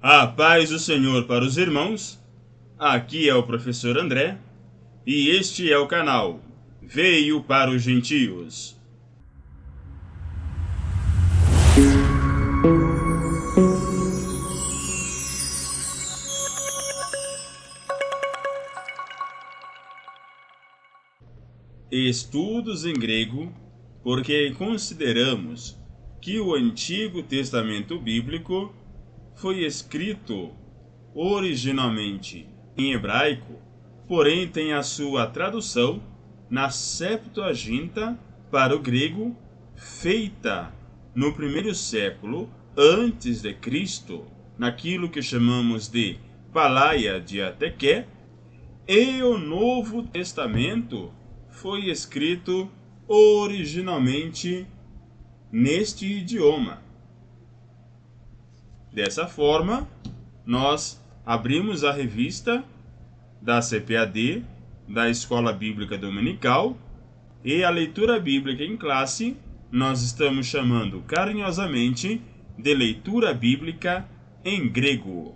A paz do Senhor para os irmãos, aqui é o professor André, e este é o canal Veio para os Gentios. Estudos em grego, porque consideramos que o Antigo Testamento Bíblico foi escrito originalmente em hebraico, porém tem a sua tradução na Septuaginta para o grego, feita no primeiro século antes de Cristo, naquilo que chamamos de Palaia Diateque, e o Novo Testamento foi escrito originalmente neste idioma. Dessa forma, nós abrimos a revista da CPAD, da Escola Bíblica Dominical, e a leitura bíblica em classe nós estamos chamando carinhosamente de leitura bíblica em grego.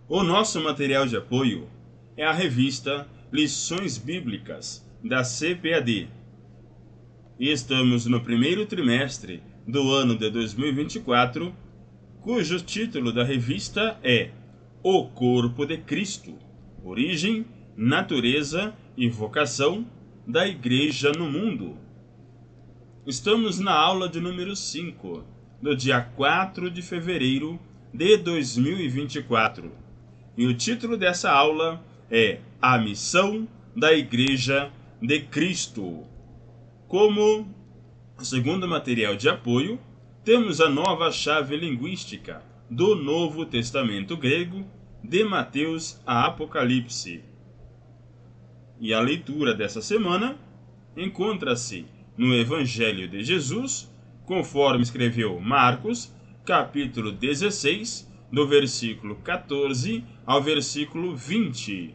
O nosso material de apoio é a revista Lições Bíblicas da CPAD. E estamos no primeiro trimestre do ano de 2024, cujo título da revista é O Corpo de Cristo, Origem, Natureza e Vocação da Igreja no Mundo. Estamos na aula de número 5, do dia 4 de fevereiro de 2024. E o título dessa aula é A Missão da Igreja de Cristo. Como segundo material de apoio, temos a nova chave linguística do Novo Testamento grego, de Mateus a Apocalipse. E a leitura dessa semana encontra-se no Evangelho de Jesus, conforme escreveu Marcos, capítulo 16, do versículo 14 ao versículo 20.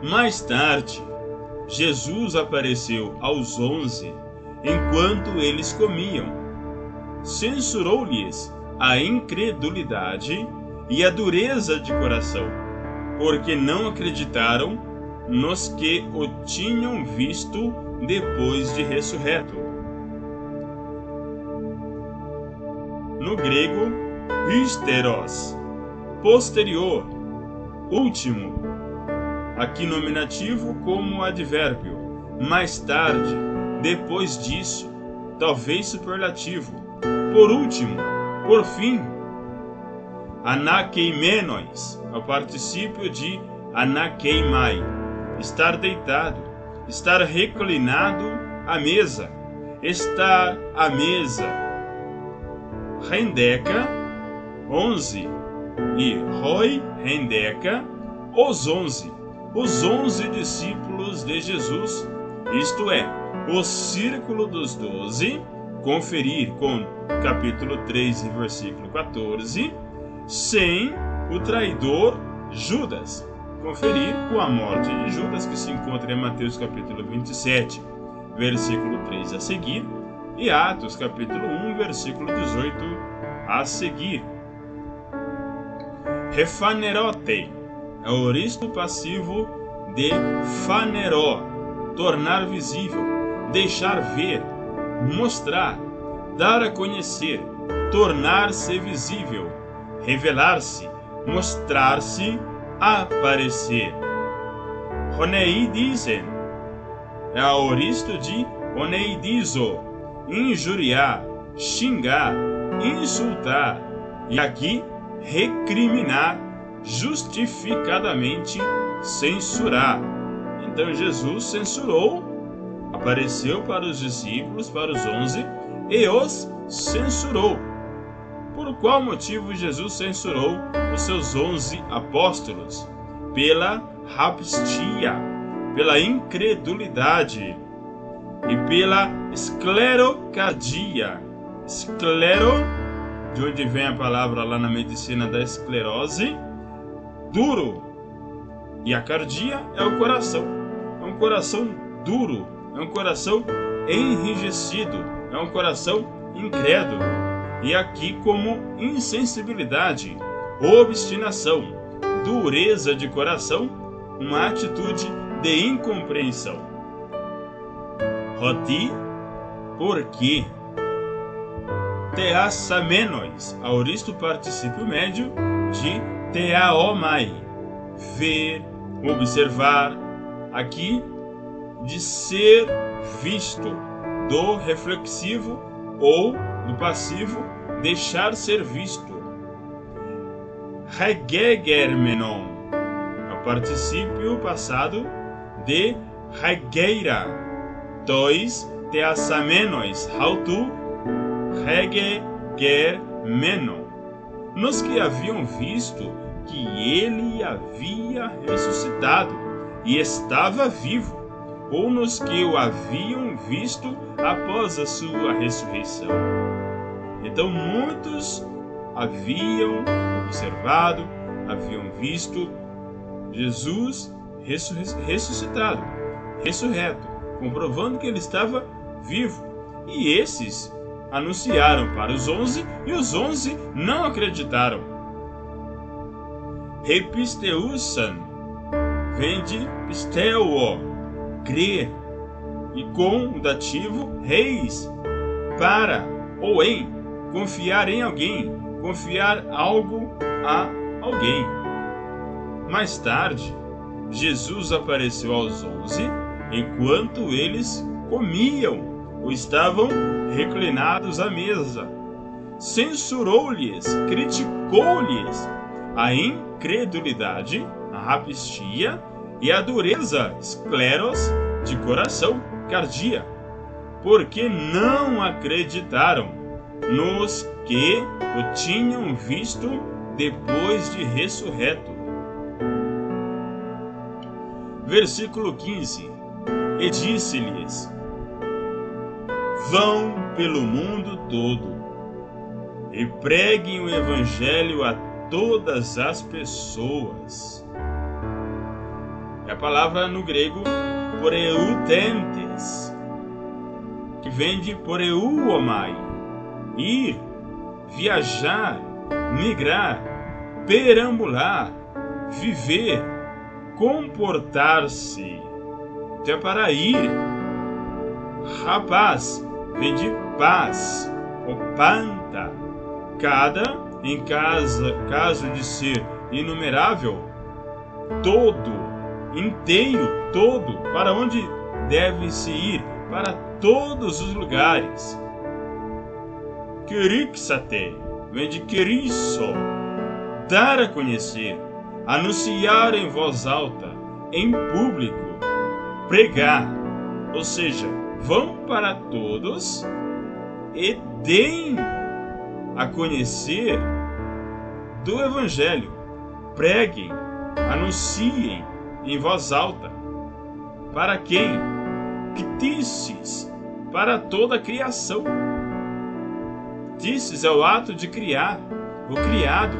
Mais tarde, Jesus apareceu aos 11, enquanto eles comiam. Censurou-lhes a incredulidade e a dureza de coração, porque não acreditaram nos que o tinham visto depois de ressurreto. No grego, hysteros, posterior, último, aqui nominativo como advérbio, mais tarde, depois disso, talvez superlativo, por último, por fim. Anakeimenos, ao particípio de anakeimai, estar deitado, estar reclinado à mesa, estar à mesa. Rendeca, 11, e roi rendeca, os 11 discípulos de Jesus, isto é, o círculo dos 12, conferir com capítulo 3 e versículo 14, sem o traidor Judas, conferir com a morte de Judas, que se encontra em Mateus capítulo 27, versículo 3 a seguir, e Atos capítulo 1, versículo 18 a seguir. Refanerote é o aoristo passivo de faneró, tornar visível, deixar ver, mostrar, dar a conhecer, tornar-se visível, revelar-se, mostrar-se, aparecer. Honeidisen é o aoristo de oneidizo, injuriar, xingar, insultar, e aqui recriminar, justificadamente censurar. Então Jesus censurou, apareceu para os discípulos, para os 11, e os censurou. Por qual motivo Jesus censurou os seus 11 apóstolos? Pela rapstia, pela incredulidade e pela esclerocardia. Esclero, de onde vem a palavra lá na medicina da esclerose, duro. E a cardia é o coração. É um coração duro, é um coração enrijecido, é um coração incrédulo. E aqui como insensibilidade, obstinação, dureza de coração, uma atitude de incompreensão. Roti, porque teasamenos, aoristo particípio médio de teaomai, ver, observar, aqui de ser visto, do reflexivo ou do passivo, deixar ser visto. Regegermenon, é o particípio passado de regeira, dois teasamenos, hautu regegermenon, nos que haviam visto que ele havia ressuscitado e estava vivo, ou nos que o haviam visto após a sua ressurreição. Então muitos haviam observado, haviam visto Jesus ressuscitado, ressurreto, comprovando que ele estava vivo. E esses anunciaram para os 11, e os 11 não acreditaram. Repisteusan vem de pisteuo, crer, e com o dativo reis, para ou em, confiar em alguém, confiar algo a alguém. Mais tarde, Jesus apareceu aos 11 enquanto eles comiam ou estavam reclinados à mesa. Censurou-lhes, criticou-lhes a incredulidade, a rapistia e a dureza, escleros, de coração, cardia, porque não acreditaram nos que o tinham visto depois de ressurreto. Versículo 15. E disse-lhes: vão pelo mundo todo e preguem o evangelho a todas as pessoas. É a palavra no grego poreutentes, que vem de poreuomai, ir, viajar, migrar, perambular, viver, comportar-se. Então é para ir. Rapaz vem de paz, opanta, em caso de ser inumerável, todo, inteiro, todo, para onde deve-se ir? Para todos os lugares. Kerixate vem de querisso, dar a conhecer, anunciar em voz alta, em público, pregar, ou seja, vão para todos e deem a conhecer do Evangelho, preguem, anunciem em voz alta. Para quem? Ptices, para toda a criação. Ptices é o ato de criar, o criado,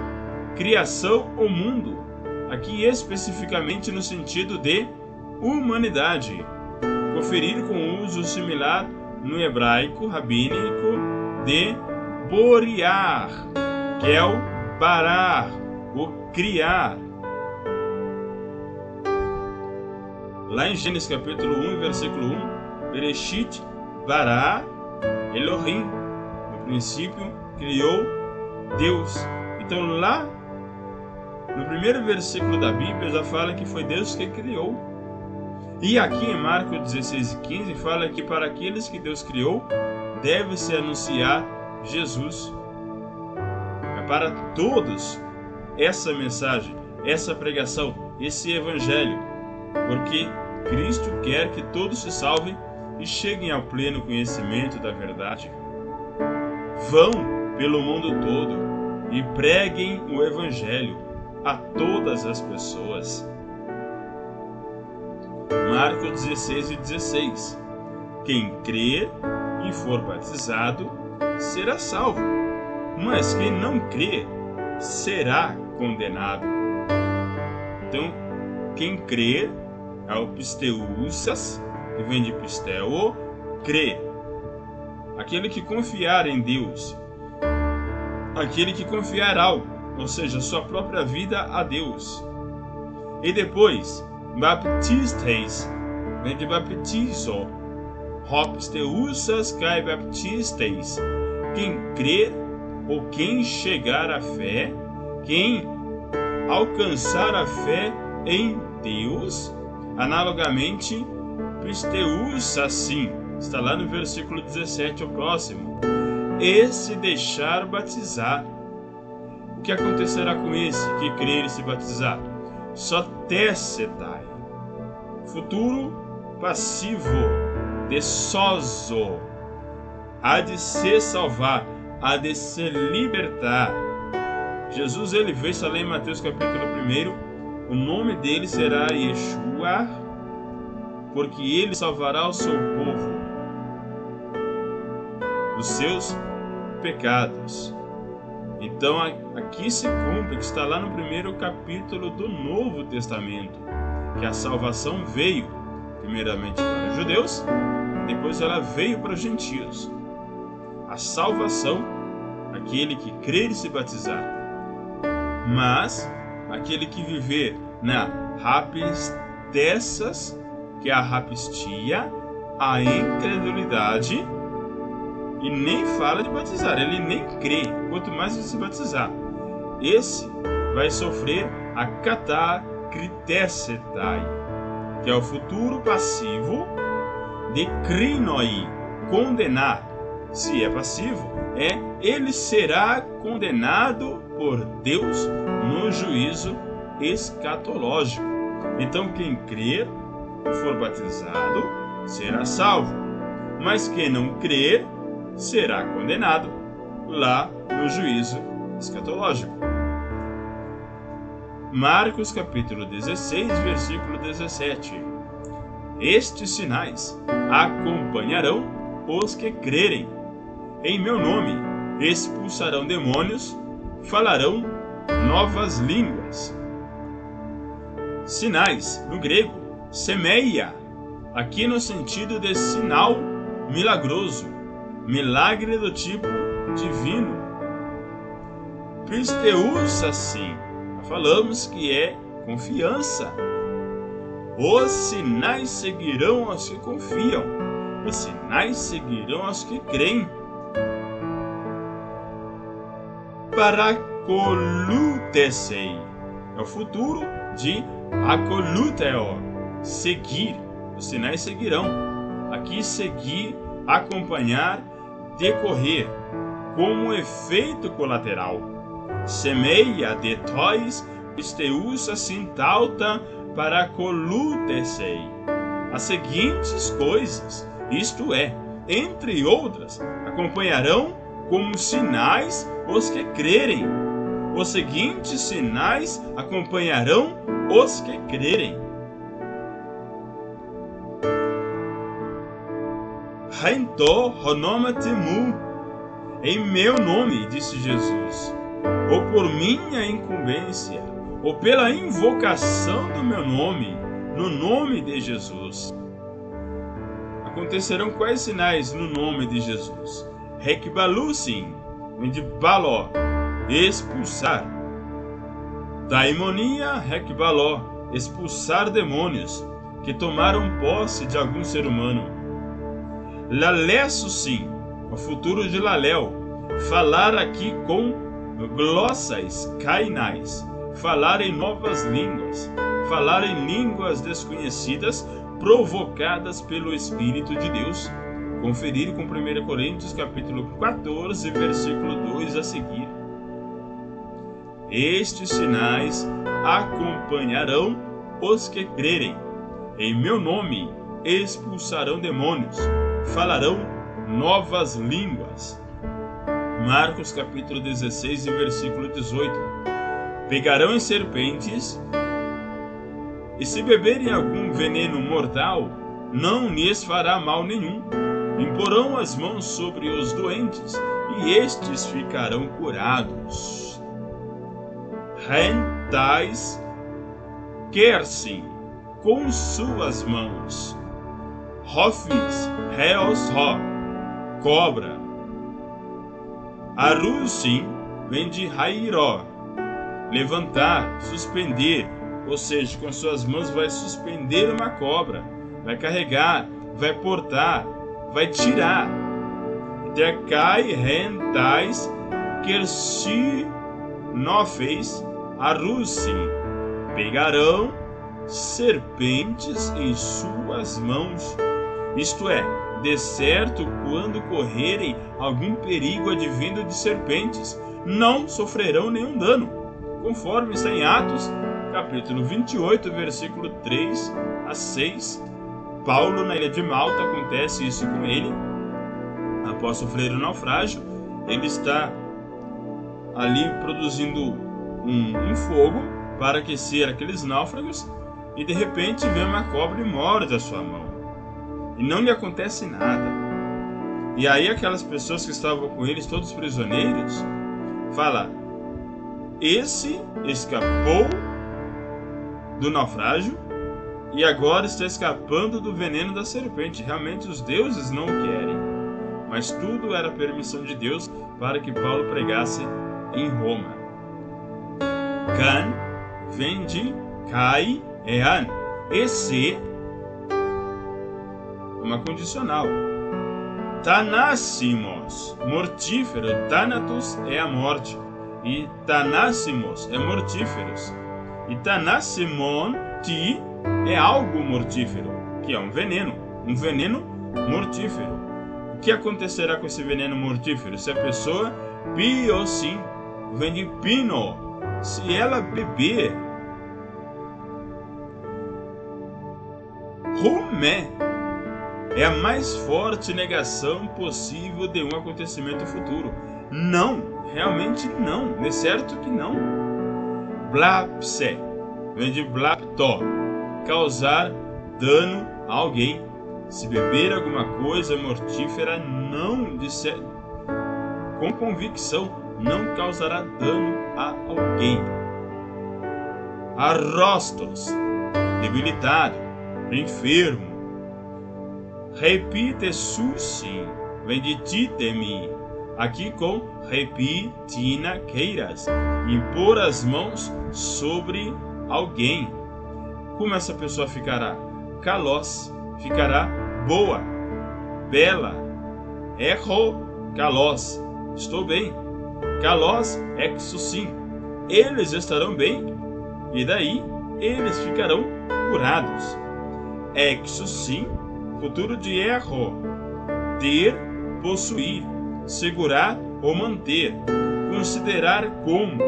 criação ou mundo, aqui especificamente no sentido de humanidade. Conferir com uso similar no hebraico rabínico de boriar, que é o barar, o criar. Lá em Gênesis capítulo 1, versículo 1, Bereshit bara Elohim, no princípio criou Deus. Então lá no primeiro versículo da Bíblia já fala que foi Deus que criou. E aqui em Marcos 16:15 fala que para aqueles que Deus criou, deve-se anunciar Jesus. É para todos essa mensagem, essa pregação, esse evangelho, porque Cristo quer que todos se salvem e cheguem ao pleno conhecimento da verdade. Vão pelo mundo todo e preguem o evangelho a todas as pessoas. Marcos 16:16. Quem crer e for batizado será salvo, mas quem não crer será condenado. Então, quem crer é o pisteussas, que vem de pisteo, crer. aquele que confiar em Deus, aquele que confiar algo, ou seja, sua própria vida a Deus. E depois, baptisteis, vem de baptizo, hops teusas kai baptisteis, quem crer ou quem chegar à fé, quem alcançar a fé em Deus, analogamente, pisteus assim, está lá no versículo 17, o próximo, e se deixar batizar. O que acontecerá com esse que crer e se batizar? Sotessetai, futuro passivo, de sozo, há de se salvar, há de se libertar. Jesus, ele veio, está lá em Mateus capítulo 1, o nome dele será Yeshua, porque ele salvará o seu povo dos seus pecados. Então aqui se cumpre, que está lá no 1º capítulo do Novo Testamento, que a salvação veio primeiramente para os judeus, depois ela veio para os gentios. A salvação, aquele que crer e se batizar, mas aquele que viver na rapistessas, que é a rapistia, a incredulidade, e nem fala de batizar, ele nem crê, quanto mais de se batizar. Esse vai sofrer a katakritessetai, que é o futuro passivo de krinoi, condenar. Se é passivo, ele será condenado por Deus no juízo escatológico. Então quem crer e for batizado será salvo, mas quem não crer será condenado lá no juízo escatológico. Marcos capítulo 16, versículo 17. Estes sinais acompanharão os que crerem. Em meu nome expulsarão demônios, falarão novas línguas. Sinais, no grego, semeia, aqui no sentido de sinal milagroso, milagre do tipo divino. Pisteus assim, falamos que é confiança. Os sinais seguirão aos que confiam, os sinais seguirão aos que creem. Paracolutesei é o futuro de acoluteo, seguir. Os sinais seguirão. Aqui seguir, acompanhar, decorrer, como efeito colateral. Semeia de tois pisteus assintauta paracolutesei. As seguintes coisas, isto é, entre outras, acompanharão como sinais os que crerem. Os seguintes sinais acompanharão os que crerem. Hainto honomatemu, em meu nome, disse Jesus, ou por minha incumbência, ou pela invocação do meu nome, no nome de Jesus. Acontecerão quais sinais no nome de Jesus? Hekbalusim, vem de baló, expulsar. Daimonia hekbaló, expulsar demônios que tomaram posse de algum ser humano. Lalesso sim, o futuro de Lalel, falar aqui com glossais kainais, falar em novas línguas, falar em línguas desconhecidas provocadas pelo Espírito de Deus. Conferir com 1 Coríntios capítulo 14, versículo 2 a seguir. Estes sinais acompanharão os que crerem. Em meu nome expulsarão demônios, falarão novas línguas. Marcos capítulo 16 e versículo 18. Pegarão em serpentes, e se beberem algum veneno mortal, não lhes fará mal nenhum. Imporão as mãos sobre os doentes, e estes ficarão curados. Rentais quer-se com suas mãos. Hofis, reos ho, cobra. Arusim vem de hairó, levantar, suspender, ou seja, com suas mãos vai suspender uma cobra, vai carregar, vai portar, vai tirar. Decai rentais kersi nofes arusim, pegarão serpentes em suas mãos, isto é, de certo, quando correrem algum perigo advindo de serpentes, não sofrerão nenhum dano, conforme está em Atos, capítulo 28, versículo 3 a 6. Paulo, na ilha de Malta, acontece isso com ele. Após sofrer o naufrágio, ele está ali produzindo um fogo para aquecer aqueles náufragos e de repente vem uma cobra e morde a sua mão. E não lhe acontece nada. E aí aquelas pessoas que estavam com eles, todos prisioneiros, fala: esse escapou do naufrágio e agora está escapando do veneno da serpente. Realmente os deuses não o querem, mas tudo era permissão de Deus para que Paulo pregasse em Roma. Can vem de kai ean, esse uma condicional. Tanássimos, mortífero. Thanatos é a morte e tanássimos é mortíferos. E tanássimon ti é algo mortífero, que é um veneno mortífero. O que acontecerá com esse veneno mortífero? Se a pessoa piosim, vem de pino, se ela beber, rumé é a mais forte negação possível de um acontecimento futuro. Não, realmente não, é certo que não. Blapse vem de blaptó, causar dano a alguém. Se beber alguma coisa mortífera, não disser, com convicção, não causará dano a alguém. Arrostos, debilitado, enfermo. Repite susim, vem de titemi, aqui com repitina queiras, impor as mãos sobre alguém. Como essa pessoa ficará? Kalos, ficará boa, bela. Erro, kalos, estou bem. Kalos, exusim, eles estarão bem, e daí eles ficarão curados. Exusim, futuro de erro, ter, possuir, segurar ou manter, considerar como,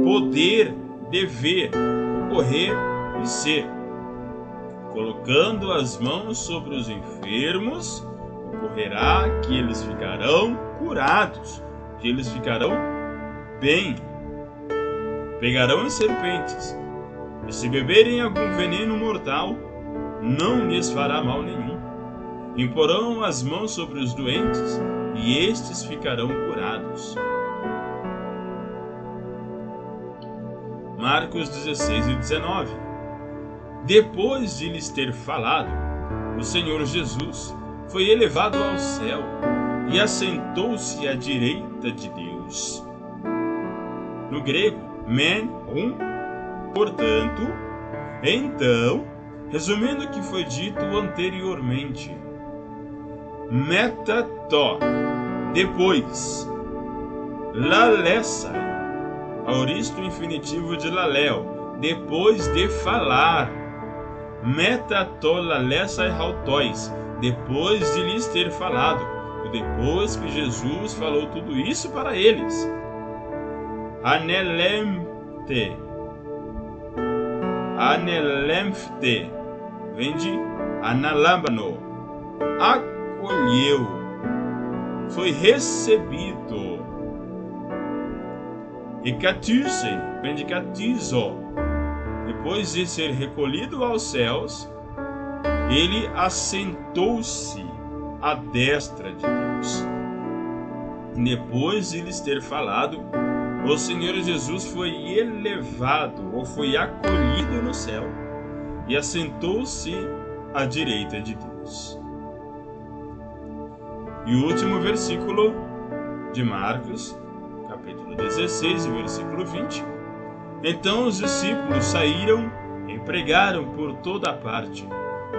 poder, dever, ocorrer e ser. Colocando as mãos sobre os enfermos, ocorrerá que eles ficarão curados, que eles ficarão bem. Pegarão as serpentes, e se beberem algum veneno mortal, não lhes fará mal nenhum. Imporão as mãos sobre os doentes, e estes ficarão curados. Marcos 16 e 19. Depois de lhes ter falado, o Senhor Jesus foi elevado ao céu e assentou-se à direita de Deus. No grego, men, portanto, então, resumindo o que foi dito anteriormente, metató, depois, lalessai, aoristo infinitivo de laléu, depois de falar, metató lalessai hautóis, depois de lhes ter falado, depois que Jesus falou tudo isso para eles. Anelemfte, vem de analambano, acolheu, foi recebido. E catusen, vem de catizo, depois de ser recolhido aos céus, ele assentou-se à destra de Deus. Depois de lhes ter falado, o Senhor Jesus foi elevado ou foi acolhido no céu e assentou-se à direita de Deus. E o último versículo de Marcos, capítulo 16, versículo 20. Então os discípulos saíram e pregaram por toda parte,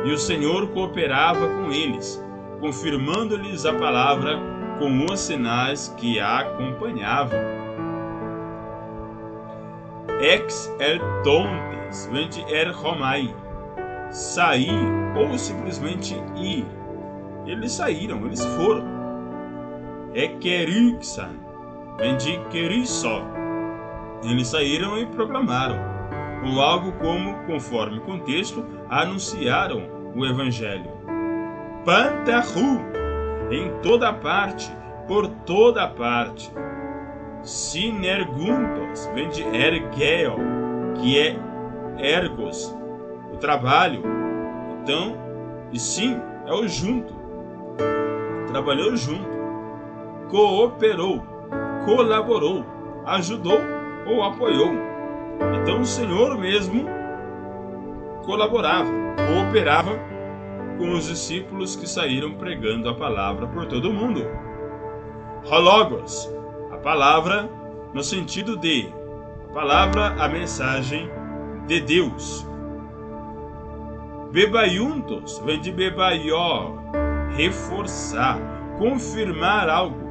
e o Senhor cooperava com eles, confirmando-lhes a palavra com os sinais que a acompanhavam. Ex ertontes, vem de erhomai, sair ou simplesmente ir. Eles saíram, eles foram. Ekerixan, vem de kerissó. Eles saíram e proclamaram, ou algo como, conforme o contexto, anunciaram o Evangelho. Pantahu, em toda parte, por toda parte. Sinerguntos, vem de ergeo, que é ergos, o trabalho. Então, e sim, é o junto. Trabalhou junto. Cooperou, colaborou, ajudou ou apoiou. Então o Senhor mesmo colaborava, cooperava com os discípulos que saíram pregando a palavra por todo o mundo. Hologos, a palavra no sentido de a palavra, a mensagem de Deus. Bebaiuntos, vem de bebaió, reforçar, confirmar algo.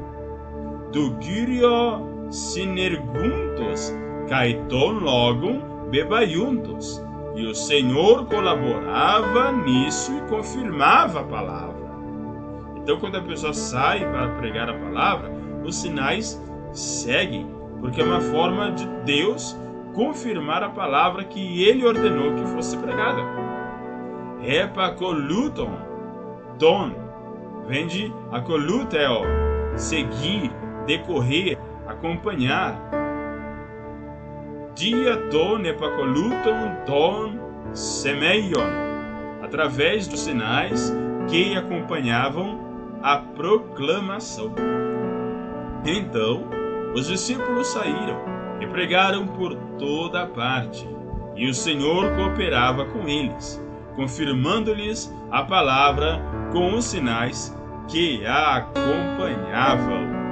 Do gyrio sinerguntos, kaiton logum bebaiuntos. E o Senhor colaborava nisso e confirmava a palavra. Então, quando a pessoa sai para pregar a palavra, os sinais seguem, porque é uma forma de Deus confirmar a palavra que Ele ordenou que fosse pregada. Epacoluton, ton, vem de acoluteo, seguir, decorrer, acompanhar. Diaton epacoluton ton semeion, através dos sinais que acompanhavam a proclamação. Então, os discípulos saíram e pregaram por toda a parte, e o Senhor cooperava com eles, confirmando-lhes a palavra com os sinais que a acompanhavam.